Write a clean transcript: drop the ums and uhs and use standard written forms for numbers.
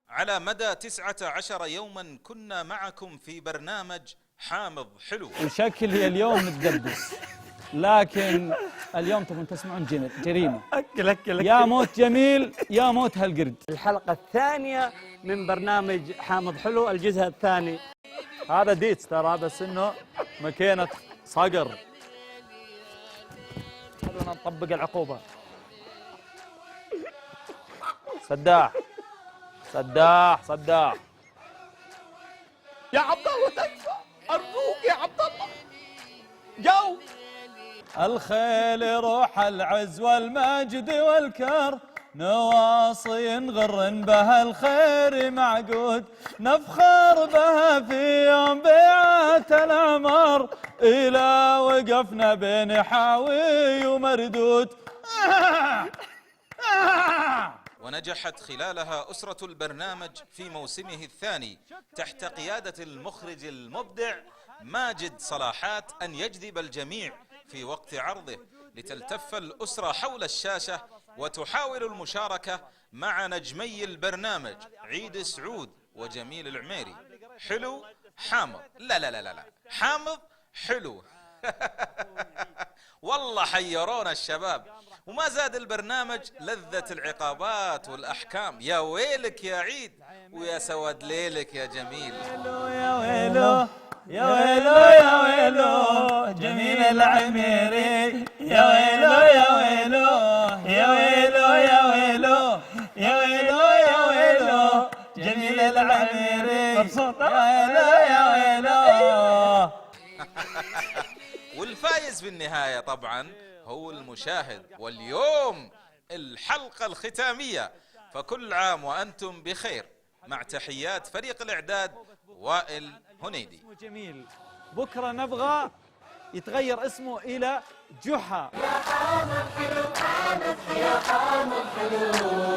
على مدى 19 يوما كنا معكم في برنامج حامض حلو. وشكل هي اليوم متدبس، لكن اليوم تبون تسمعون جريمة. أكل يا موت جميل يا موت هالقرد. الحلقة الثانية من برنامج حامض حلو الجزء الثاني. هذا ديتس ترى، بس انه ماكينة صقر. خلونا نطبق العقوبة. سداح سداح سداح. يا عبد الله تكفى أرجوك يا عبد الله. جو الخيل روح العز والمجد والكر، نواصي نغر بها الخير معقود، نفخر بها في يوم بيعة العمر، إلى وقفنا بين حاوي ومردود. ونجحت خلالها أسرة البرنامج في موسمه الثاني تحت قيادة المخرج المبدع ماجد صلاحات أن يجذب الجميع في وقت عرضه، لتلتف الأسرة حول الشاشة وتحاول المشاركة مع نجمي البرنامج عيد سعود وجميل العميري. حلو حامض، لا لا لا لا حامض حلو. والله حيرونا الشباب، وما زاد البرنامج لذة العقابات والأحكام. يا ويلك يا عيد ويا سواد ليلك يا جميل. يا ويلو يا ويلو يا ويلو جميل العميري، يا ويلو يا ويلو يا ويلو يا ويلو يا ويلو يا ويلو جميل العميري، يا ويلو يا ويلو. والفايز في النهاية طبعا هو المشاهد. واليوم الحلقة الختامية، فكل عام وأنتم بخير. مع تحيات فريق الإعداد وائل هنيدي. جميل. بكرة نبغى يتغير اسمه إلى جحا. يا حامض حلو حامض يا حامض حلو.